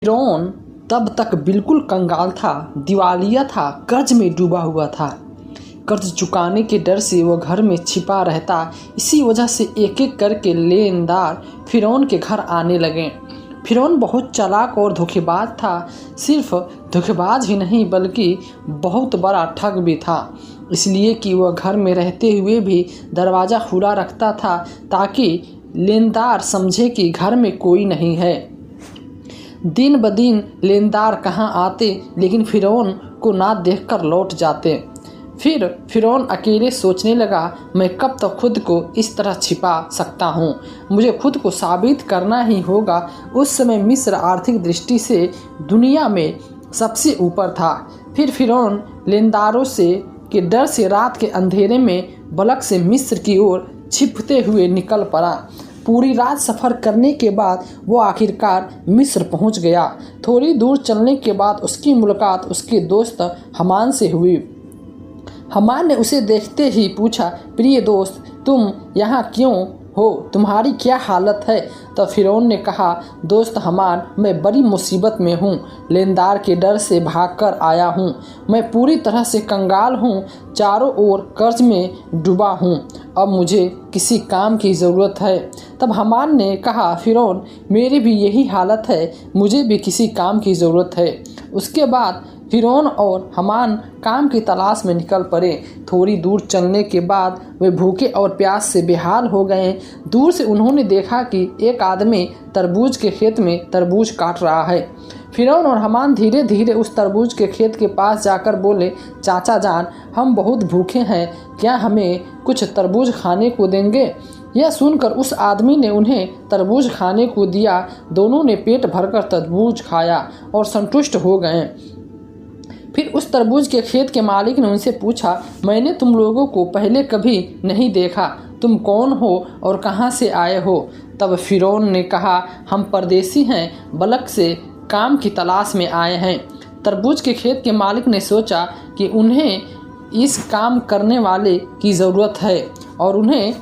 फ़िरौन तब तक बिल्कुल कंगाल था, दिवालिया था, कर्ज में डूबा हुआ था। कर्ज चुकाने के डर से वह घर में छिपा रहता। इसी वजह से एक-एक करके लेनदार फ़िरौन के घर आने लगे। फ़िरौन बहुत चालाक और धोखेबाज था। सिर्फ धोखेबाज ही नहीं बल्कि बहुत बड़ा ठग भी था, इसलिए कि वह घर में रहते हुए भी दरवाज़ा खुला रखता था ताकि लेनदार समझे कि घर में कोई नहीं है। दिन ब दिन लेनदार कहाँ आते लेकिन फ़िरौन को ना देखकर लौट जाते। फिर फ़िरौन अकेले सोचने लगा, मैं कब तक खुद को इस तरह छिपा सकता हूँ, मुझे खुद को साबित करना ही होगा। उस समय मिस्र आर्थिक दृष्टि से दुनिया में सबसे ऊपर था। फिर फ़िरौन लेनदारों से के डर से रात के अंधेरे में बलक से मिस्र की ओर छिपते हुए निकल पड़ा। पूरी रात सफ़र करने के बाद वो आखिरकार मिस्र पहुंच गया। थोड़ी दूर चलने के बाद उसकी मुलाकात उसके दोस्त हमान से हुई। हमान ने उसे देखते ही पूछा, प्रिय दोस्त, तुम यहाँ क्यों हो, तुम्हारी क्या हालत है? तो फ़िरौन ने कहा, दोस्त हमान, मैं बड़ी मुसीबत में हूँ, लेनदार के डर से भागकर आया हूँ। मैं पूरी तरह से कंगाल हूँ, चारों ओर कर्ज में डूबा हूँ। अब मुझे किसी काम की ज़रूरत है। तब हमान ने कहा, फ़िरौन, मेरी भी यही हालत है, मुझे भी किसी काम की ज़रूरत है। उसके बाद फ़िरौन और हमान काम की तलाश में निकल पड़े। थोड़ी दूर चलने के बाद वे भूखे और प्यास से बेहाल हो गए। दूर से उन्होंने देखा कि एक आदमी तरबूज के खेत में तरबूज काट रहा है। फ़िरौन और हमान धीरे धीरे उस तरबूज के खेत के पास जाकर बोले, चाचा जान, हम बहुत भूखे हैं, क्या हमें कुछ तरबूज खाने को देंगे? यह सुनकर उस आदमी ने उन्हें तरबूज खाने को दिया। दोनों ने पेट भरकर तरबूज खाया और संतुष्ट हो गए। फिर उस तरबूज के खेत के मालिक ने उनसे पूछा, मैंने तुम लोगों को पहले कभी नहीं देखा, तुम कौन हो और कहाँ से आए हो? तब फ़िरौन ने कहा, हम परदेसी हैं, बलक से काम की तलाश में आए हैं। तरबूज के खेत के मालिक ने सोचा कि उन्हें इस काम करने वाले की ज़रूरत है और उन्हें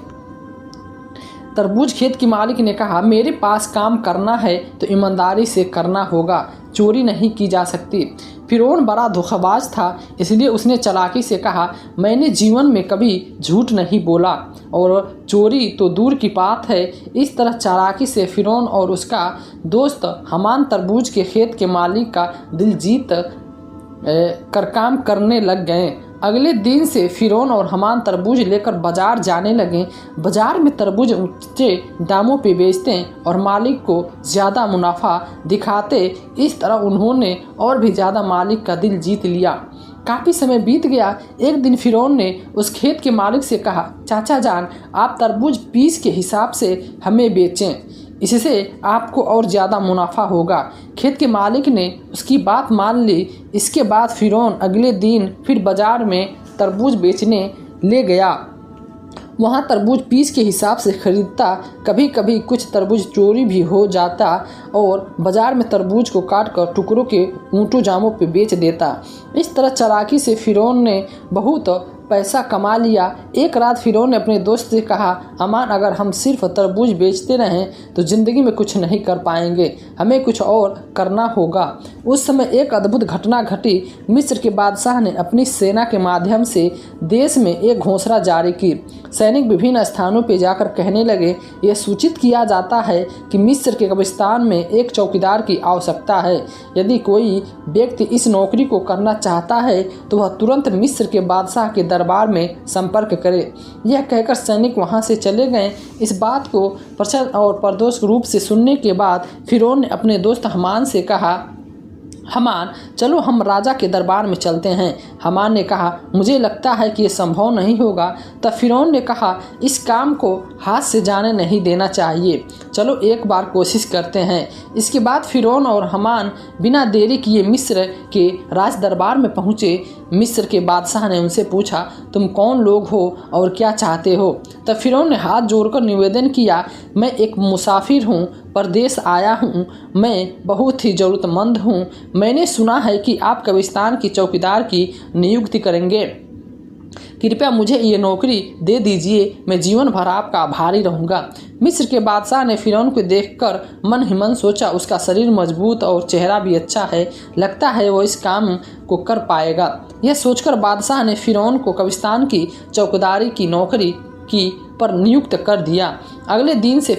तरबूज खेत के मालिक ने कहा, मेरे पास काम करना है तो ईमानदारी से करना होगा, चोरी नहीं की जा सकती। फ़िरौन बड़ा धोखेबाज था, इसलिए उसने चालाकी से कहा, मैंने जीवन में कभी झूठ नहीं बोला और चोरी तो दूर की बात है। इस तरह चालाकी से फ़िरौन और उसका दोस्त हमान तरबूज के खेत के मालिक का दिल जीत कर काम करने लग गए। अगले दिन से फ़िरौन और हमान तरबूज लेकर बाजार जाने लगे। बाजार में तरबूज ऊंचे दामों पे बेचते और मालिक को ज़्यादा मुनाफा दिखाते। इस तरह उन्होंने और भी ज़्यादा मालिक का दिल जीत लिया। काफ़ी समय बीत गया। एक दिन फ़िरौन ने उस खेत के मालिक से कहा, चाचा जान, आप तरबूज पीस के हिसाब से हमें बेचें, इससे आपको और ज़्यादा मुनाफा होगा। खेत के मालिक ने उसकी बात मान ली। इसके बाद फ़िरौन अगले दिन फिर बाज़ार में तरबूज बेचने ले गया। वहाँ तरबूज पीस के हिसाब से ख़रीदता। कभी कभी कुछ तरबूज चोरी भी हो जाता और बाज़ार में तरबूज को काट कर टुकड़ों के ऊँटों जामों पे बेच देता। इस तरह चालाकी से फ़िरौन ने बहुत पैसा कमा लिया। एक रात फ़िरौन ने अपने दोस्त से कहा, अमान, अगर हम सिर्फ तरबूज बेचते रहें तो ज़िंदगी में कुछ नहीं कर पाएंगे, हमें कुछ और करना होगा। उस समय एक अद्भुत घटना घटी। मिस्र के बादशाह ने अपनी सेना के माध्यम से देश में एक घोषणा जारी की। सैनिक विभिन्न स्थानों पर जाकर कहने लगे, यह सूचित किया जाता है कि मिस्र के कब्रिस्तान में एक चौकीदार की आवश्यकता है। यदि कोई व्यक्ति इस नौकरी को करना चाहता है तो वह तुरंत मिस्र के बादशाह के दरबार में संपर्क करे। यह कहकर सैनिक वहां से चले गए। इस बात को प्रसन्न और परदोष रूप से सुनने के बाद फ़िरौन ने अपने दोस्त हमान से कहा, हमान, चलो हम राजा के दरबार में चलते हैं। हमान ने कहा, मुझे लगता है कि ये संभव नहीं होगा। तब फ़िरौन ने कहा, इस काम को हाथ से जाने नहीं देना चाहिए, चलो एक बार कोशिश करते हैं। इसके बाद फ़िरौन और हमान बिना देरी किए मिस्र के राज दरबार में पहुँचे। मिस्र के बादशाह ने उनसे पूछा, तुम कौन लोग हो और क्या चाहते हो? तब फ़िरौन ने हाथ जोड़कर निवेदन किया, मैं एक मुसाफिर हूँ, परदेश आया हूँ, मैं बहुत ही ज़रूरतमंद हूँ। मैंने सुना है कि आप कब्रिस्तान की चौकीदार की नियुक्ति करेंगे। कृपया मुझे ये नौकरी दे दीजिए, मैं जीवन भर आपका आभारी रहूँगा। मिस्र के बादशाह ने फिरौन को देखकर मन ही मन सोचा, उसका शरीर मजबूत और चेहरा भी अच्छा है, लगता है वो इस काम को कर पाएगा। यह सोचकर बादशाह ने फिरौन को कब्रिस्तान की चौकीदारी की नौकरी की पर नियुक्त कर दिया। अगले दिन से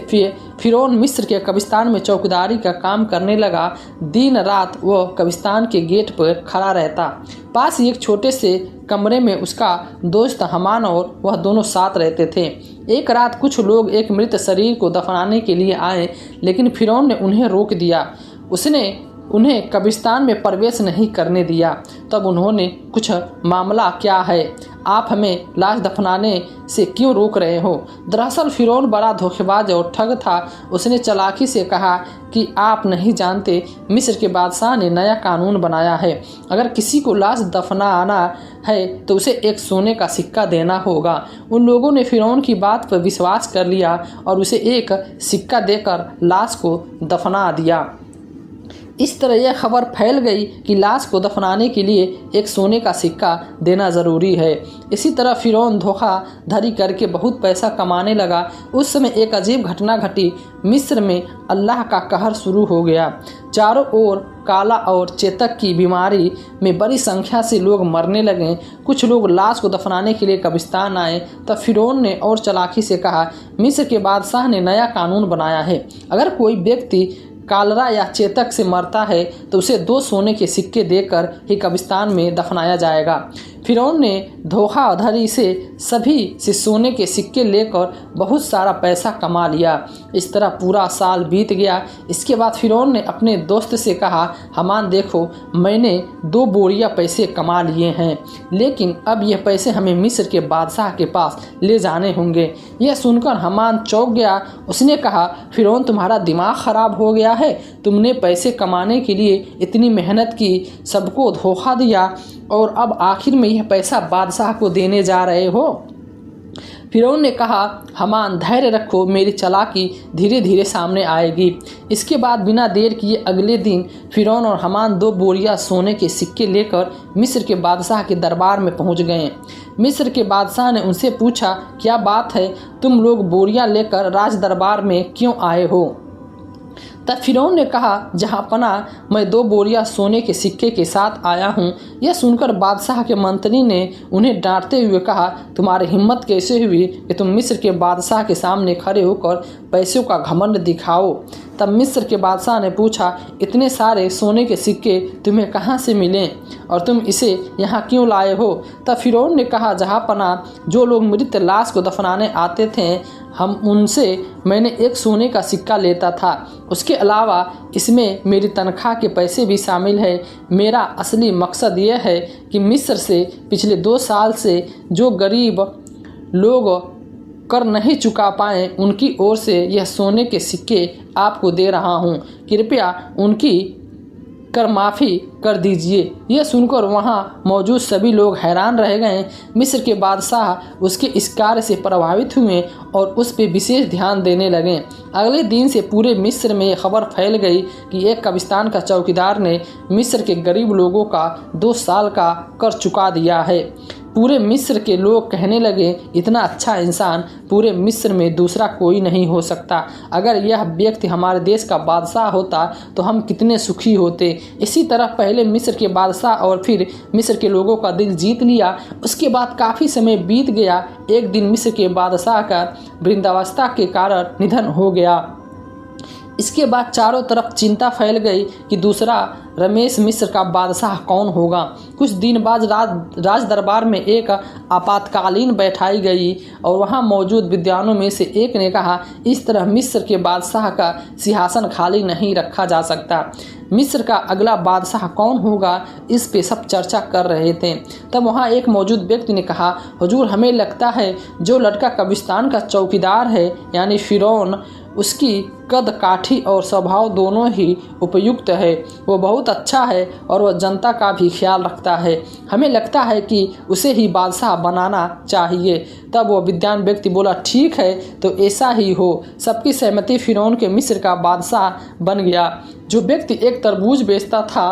फिरौन मिस्र के कब्रिस्तान में चौकीदारी का काम करने लगा। दिन रात वह कब्रिस्तान के गेट पर खड़ा रहता। पास ही एक छोटे से कमरे में उसका दोस्त हमान और वह दोनों साथ रहते थे। एक रात कुछ लोग एक मृत शरीर को दफनाने के लिए आए, लेकिन फिरौन ने उन्हें रोक दिया। उसने उन्हें कब्रिस्तान में प्रवेश नहीं करने दिया। तब उन्होंने, कुछ मामला क्या है? आप हमें लाश दफनाने से क्यों रोक रहे हो? दरअसल फिरौन बड़ा धोखेबाज और ठग था। उसने चालाकी से कहा कि आप नहीं जानते, मिस्र के बादशाह ने नया कानून बनाया है। अगर किसी को लाश दफनाना है तो उसे एक सोने का सिक्का देना होगा। उन लोगों ने फिरौन की बात पर विश्वास कर लिया और उसे एक सिक्का देकर लाश को दफना दिया। इस तरह यह खबर फैल गई कि लाश को दफनाने के लिए एक सोने का सिक्का देना ज़रूरी है। इसी तरह फिरौन धोखाधड़ी करके बहुत पैसा कमाने लगा। उस समय एक अजीब घटना घटी। मिस्र में अल्लाह का कहर शुरू हो गया। चारों ओर काला और चेतक की बीमारी में बड़ी संख्या से लोग मरने लगे। कुछ लोग लाश को दफनाने के लिए कब्रिस्तान आए। तब फिरौन ने और चालाकी से कहा, मिस्र के बादशाह ने नया कानून बनाया है। अगर कोई व्यक्ति कालरा या चेतक से मरता है तो उसे 2 सोने के सिक्के देकर ही कब्रिस्तान में दफनाया जाएगा। फिरौन ने धोखाधड़ी से सभी से सोने के सिक्के लेकर बहुत सारा पैसा कमा लिया। इस तरह पूरा साल बीत गया। इसके बाद फिरौन ने अपने दोस्त से कहा, हमान देखो, मैंने 2 बोरिया पैसे कमा लिए हैं, लेकिन अब यह पैसे हमें मिस्र के बादशाह के पास ले जाने होंगे। यह सुनकर हमान चौंक गया। उसने कहा, फिरौन तुम्हारा दिमाग खराब हो गया है? तुमने पैसे कमाने के लिए इतनी मेहनत की, सबको धोखा दिया और अब आखिर में यह पैसा बादशाह को देने जा रहे हो? फिरौन ने कहा, हमान धैर्य रखो, मेरी चालाकी धीरे धीरे सामने आएगी। इसके बाद बिना देर किए अगले दिन फिरौन और हमान 2 बोरिया सोने के सिक्के लेकर मिस्र के बादशाह के दरबार में पहुंच गए। मिस्र के बादशाह ने उनसे पूछा, क्या बात है, तुम लोग बोरिया लेकर राज दरबार में क्यों आए हो? तब फिरौन ने कहा, जहाँपना मैं 2 बोरिया सोने के सिक्के के साथ आया हूँ। यह सुनकर बादशाह के मंत्री ने उन्हें डांटते हुए कहा, तुम्हारी हिम्मत कैसे हुई कि तुम मिस्र के बादशाह के सामने खड़े होकर पैसों का घमंड दिखाओ? तब मिस्र के बादशाह ने पूछा, इतने सारे सोने के सिक्के तुम्हें कहाँ से मिले और तुम इसे यहाँ क्यों लाए हो? तब फिरौन ने कहा, जहाँपना जो लोग मृत लाश को दफनाने आते थे, हम उनसे मैंने 1 सोने का सिक्का लेता था। उसके अलावा इसमें मेरी तनख्वाह के पैसे भी शामिल है। मेरा असली मकसद यह है कि मिस्र से पिछले 2 साल से जो गरीब लोग कर नहीं चुका पाए, उनकी ओर से यह सोने के सिक्के आपको दे रहा हूँ। कृपया उनकी कर माफ़ी कर दीजिए। यह सुनकर वहाँ मौजूद सभी लोग हैरान रह गए। मिस्र के बादशाह उसके इस कार्य से प्रभावित हुए और उस पर विशेष ध्यान देने लगे। अगले दिन से पूरे मिस्र में खबर फैल गई कि एक कब्रिस्तान का चौकीदार ने मिस्र के गरीब लोगों का 2 साल का कर चुका दिया है। पूरे मिस्र के लोग कहने लगे, इतना अच्छा इंसान पूरे मिस्र में दूसरा कोई नहीं हो सकता। अगर यह व्यक्ति हमारे देश का बादशाह होता तो हम कितने सुखी होते। इसी तरह पहले मिस्र के बादशाह और फिर मिस्र के लोगों का दिल जीत लिया। उसके बाद काफ़ी समय बीत गया। एक दिन मिस्र के बादशाह का वृद्धावस्था के कारण निधन हो गया। इसके बाद चारों तरफ चिंता फैल गई कि दूसरा रमेश मिस्र का बादशाह कौन होगा। कुछ दिन बाद राज दरबार में एक आपातकालीन बैठाई गई और वहां मौजूद विद्वानों में से एक ने कहा, इस तरह मिस्र के बादशाह का सिंहासन खाली नहीं रखा जा सकता। मिस्र का अगला बादशाह कौन होगा, इस पे सब चर्चा कर रहे थे। तब वहाँ एक मौजूद व्यक्ति ने कहा, हुजूर, हमें लगता है जो लड़का कब्रिस्तान का चौकीदार है यानी फिरौन, उसकी कद काठी और स्वभाव दोनों ही उपयुक्त है। वो बहुत अच्छा है और वह जनता का भी ख्याल रखता है। हमें लगता है कि उसे ही बादशाह बनाना चाहिए। तब वो विद्वान व्यक्ति बोला, ठीक है, तो ऐसा ही हो। सबकी सहमति फिरौन के मिस्र का बादशाह बन गया। जो व्यक्ति एक तरबूज बेचता था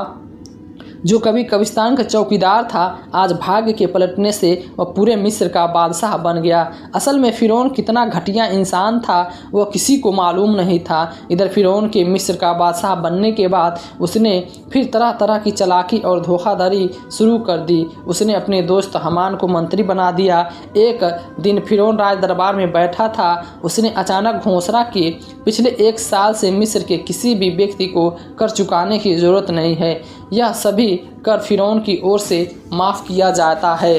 जो कभी कब्रिस्तान का चौकीदार था, आज भाग्य के पलटने से वह पूरे मिस्र का बादशाह बन गया। असल में फ़िरौन कितना घटिया इंसान था वह किसी को मालूम नहीं था। इधर फ़िरौन के मिस्र का बादशाह बनने के बाद उसने फिर तरह तरह की चालाकी और धोखाधड़ी शुरू कर दी। उसने अपने दोस्त हमान को मंत्री बना दिया। एक दिन फ़िरौन राज दरबार में बैठा था। उसने अचानक घोषणा की, पिछले 1 साल से मिस्र के किसी भी व्यक्ति को कर चुकाने की ज़रूरत नहीं है। यह सभी कर फ़िरौन की ओर से माफ़ किया जाता है।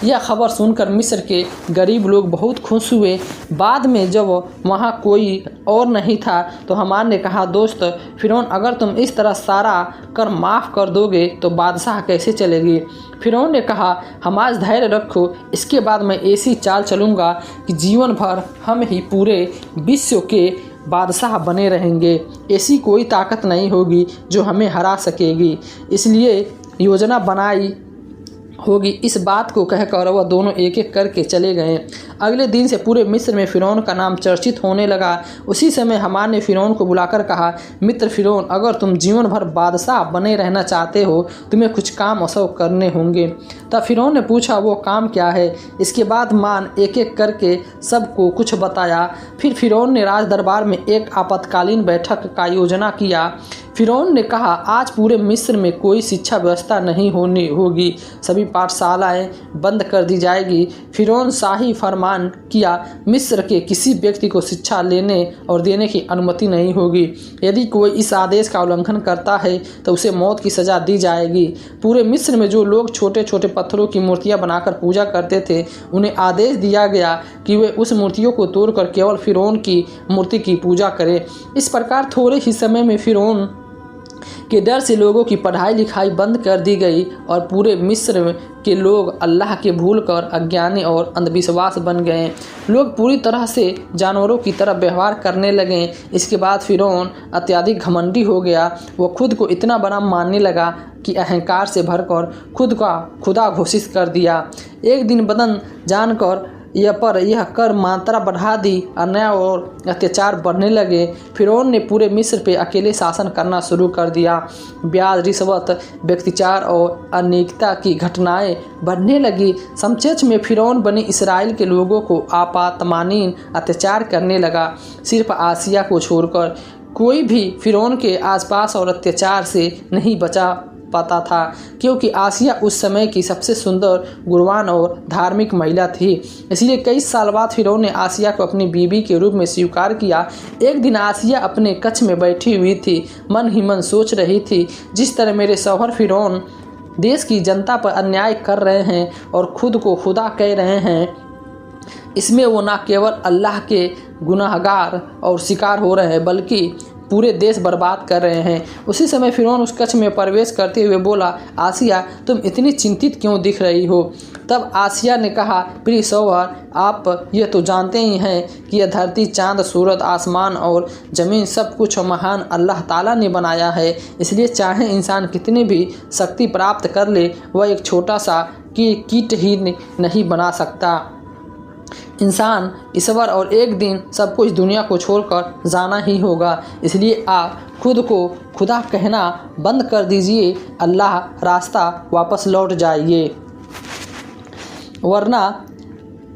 यह खबर सुनकर मिस्र के गरीब लोग बहुत खुश हुए। बाद में जब वहाँ कोई और नहीं था तो हमान ने कहा, दोस्त फ़िरौन, अगर तुम इस तरह सारा कर माफ़ कर दोगे तो बादशाह कैसे चलेगी। फ़िरौन ने कहा, हमारा धैर्य रखो, इसके बाद मैं ऐसी चाल चलूँगा कि जीवन भर हम ही पूरे विश्व के बादशाह बने रहेंगे। ऐसी कोई ताकत नहीं होगी जो हमें हरा सकेगी। इसलिए योजना बनाई होगी। इस बात को कहकर वह दोनों एक एक करके चले गए। अगले दिन से पूरे मिस्र में फ़िरौन का नाम चर्चित होने लगा। उसी समय हमान ने फ़िरौन को बुलाकर कहा, मित्र फ़िरौन, अगर तुम जीवन भर बादशाह बने रहना चाहते हो तुम्हें कुछ काम अवश्य करने होंगे। तब फ़िरौन ने पूछा, वो काम क्या है। इसके बाद मान एक एक करके सबको कुछ बताया। फिर फ़िरौन ने राज दरबार में एक आपातकालीन बैठक का योजना किया। फ़िरौन ने कहा, आज पूरे मिस्र में कोई शिक्षा व्यवस्था नहीं होगी, सभी पाठशालाएं बंद कर दी जाएगी। फ़िरौन शाही फरमान किया, मिस्र के किसी व्यक्ति को शिक्षा लेने और देने की अनुमति नहीं होगी। यदि कोई इस आदेश का उल्लंघन करता है तो उसे मौत की सज़ा दी जाएगी। पूरे मिस्र में जो लोग छोटे छोटे पत्थरों की मूर्तियां बनाकर पूजा करते थे उन्हें आदेश दिया गया कि वे उस मूर्तियों को तोड़कर केवल फ़िरौन की मूर्ति की पूजा करें। इस प्रकार थोड़े ही समय में फ़िरौन के डर से लोगों की पढ़ाई लिखाई बंद कर दी गई और पूरे मिस्र के लोग अल्लाह के भूल कर अज्ञानी और अंधविश्वास बन गए। लोग पूरी तरह से जानवरों की तरह व्यवहार करने लगे। इसके बाद फ़िरौन अत्यधिक घमंडी हो गया। वो खुद को इतना बड़ा मानने लगा कि अहंकार से भरकर खुद का खुदा घोषित कर दिया। एक दिन बदन जानकर यह कर मात्रा बढ़ा दी। अन्याय और अत्याचार बढ़ने लगे। फ़िरौन ने पूरे मिस्र पे अकेले शासन करना शुरू कर दिया। ब्याज, रिश्वत, व्यभिचार और अनेकता की घटनाएं बढ़ने लगी। समचेच में फ़िरौन बनी इसराइल के लोगों को आपातमानीन अत्याचार करने लगा। सिर्फ आसिया को छोड़कर कोई भी फ़िरौन के आसपास और अत्याचार से नहीं बचा पाता था, क्योंकि आसिया उस समय की सबसे सुंदर, गुणवान और धार्मिक महिला थी। इसलिए कई साल बाद फ़िरौन ने आसिया को अपनी बीवी के रूप में स्वीकार किया। एक दिन आसिया अपने कक्ष में बैठी हुई थी, मन ही मन सोच रही थी, जिस तरह मेरे शौहर फ़िरौन देश की जनता पर अन्याय कर रहे हैं और खुद को खुदा कह रहे हैं, इसमें वो न केवल अल्लाह के गुनाहगार और शिकार हो रहे हैं बल्कि पूरे देश बर्बाद कर रहे हैं। उसी समय फ़िरौन उस कक्ष में प्रवेश करते हुए बोला, आसिया, तुम इतनी चिंतित क्यों दिख रही हो। तब आसिया ने कहा, प्रिय शौहर, आप ये तो जानते ही हैं कि यह धरती, चांद, सूरज, आसमान और ज़मीन सब कुछ महान अल्लाह ताला ने बनाया है। इसलिए चाहे इंसान कितनी भी शक्ति प्राप्त कर ले, वह एक छोटा सा कीट ही नहीं बना सकता। इंसान ईश्वर और एक दिन सब कुछ दुनिया को छोड़कर जाना ही होगा। इसलिए आप खुद को खुदा कहना बंद कर दीजिए, अल्लाह रास्ता वापस लौट जाइए, वरना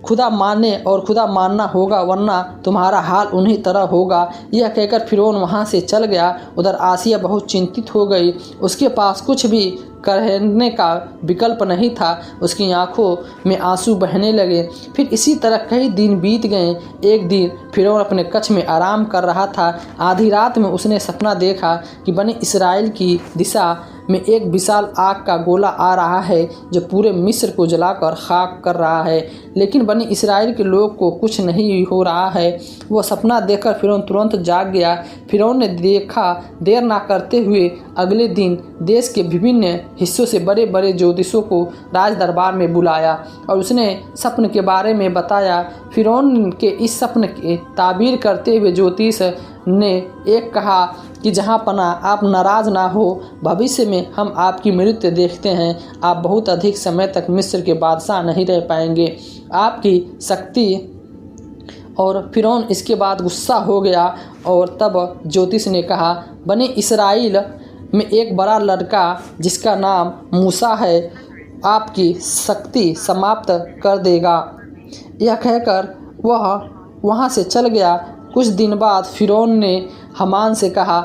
खुदा मानने और खुदा मानना होगा, वरना तुम्हारा हाल उन्हीं तरह होगा। यह कहकर फ़िरौन वहाँ से चल गया। उधर आसिया बहुत चिंतित हो गई। उसके पास कुछ भी करने का विकल्प नहीं था। उसकी आंखों में आंसू बहने लगे। फिर इसी तरह कई दिन बीत गए। एक दिन फ़िरौन अपने कक्ष में आराम कर रहा था। आधी रात में उसने सपना देखा कि बनी इसराइल की दिशा में एक विशाल आग का गोला आ रहा है जो पूरे मिस्र को जलाकर खाक कर रहा है, लेकिन बनी इसराइल के लोग को कुछ नहीं हो रहा है। वह सपना देखकर फ़िरौन तुरंत जाग गया। फ़िरौन ने देखा, देर ना करते हुए अगले दिन देश के विभिन्न हिस्सों से बड़े बड़े ज्योतिषों को राज दरबार में बुलाया और उसने सपने के बारे में बताया। फ़िरौन के इस सपने की ताबीर करते हुए ज्योतिष ने एक कहा कि जहाँ पना आप नाराज़ ना हो, भविष्य में हम आपकी मृत्यु देखते हैं। आप बहुत अधिक समय तक मिस्र के बादशाह नहीं रह पाएंगे, आपकी शक्ति। और फ़िरौन इसके बाद गुस्सा हो गया और तब ज्योतिष ने कहा, बनी इसराइल में एक बड़ा लड़का जिसका नाम मूसा है आपकी शक्ति समाप्त कर देगा। यह कहकर वह वहाँ से चल गया। कुछ दिन बाद फिरौन ने हामान से कहा,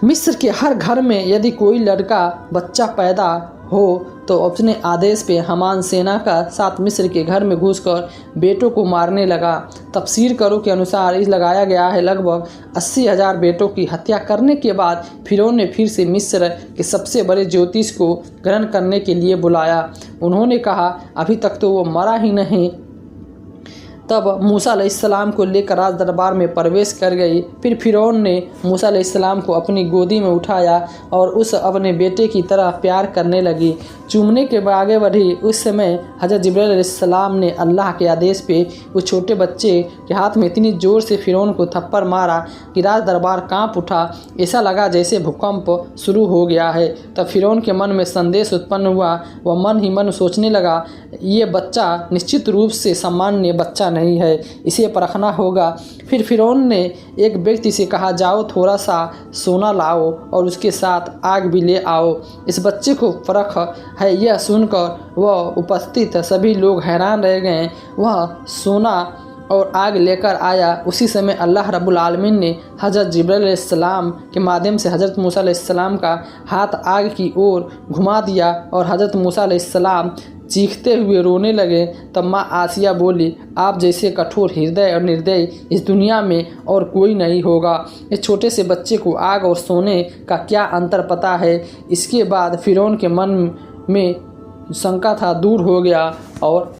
मिस्र के हर घर में यदि कोई लड़का बच्चा पैदा हो तो अपने आदेश पे हामान सेना का साथ मिस्र के घर में घुसकर बेटों को मारने लगा। तफसीर करो के अनुसार इस लगाया गया है लगभग 80,000 बेटों की हत्या करने के बाद फिरौन ने फिर से मिस्र के सबसे बड़े ज्योतिष को ग्रहण करने के लिए बुलाया। उन्होंने कहा, अभी तक तो वो मरा ही नहीं। तब मूसा अलैहिस्सलाम को लेकर राज दरबार में प्रवेश कर गई। फिर फिरौन ने मूसा अलैहिस्सलाम को अपनी गोदी में उठाया और उस अपने बेटे की तरह प्यार करने लगी। चूमने के आगे बढ़ी। उस समय हज़रत जिब्राइल अलैहिस्सलाम ने अल्लाह के आदेश पे उस छोटे बच्चे के हाथ में इतनी ज़ोर से फिरौन को थप्पड़ मारा कि राज दरबार काँप उठा। ऐसा लगा जैसे भूकंप शुरू हो गया है। तब फिरौन के मन में संदेश उत्पन्न हुआ। वह मन ही मन सोचने लगा, ये बच्चा निश्चित रूप से सामान्य बच्चा नहीं है, इसे परखना होगा। फिर फिरौन ने एक व्यक्ति से कहा, जाओ थोड़ा सा सोना लाओ और उसके साथ आग भी ले आओ, इस बच्चे को परख है। यह सुनकर वह उपस्थित सभी लोग हैरान रह गए। वह सोना और आग लेकर आया। उसी समय अल्लाह रब्बुल आलमीन ने हज़रत जिब्राइल अलैहिस्सलाम के माध्यम से हज़रत मूसा अलैहिस्सलाम का हाथ आग की ओर घुमा दिया और हज़रत मूसा अलैहिस्सलाम चीखते हुए रोने लगे। तब माँ आसिया बोली, आप जैसे कठोर हृदय और निर्दयी इस दुनिया में और कोई नहीं होगा। इस छोटे से बच्चे को आग और सोने का क्या अंतर पता है। इसके बाद फिरौन के मन में शंका था दूर हो गया और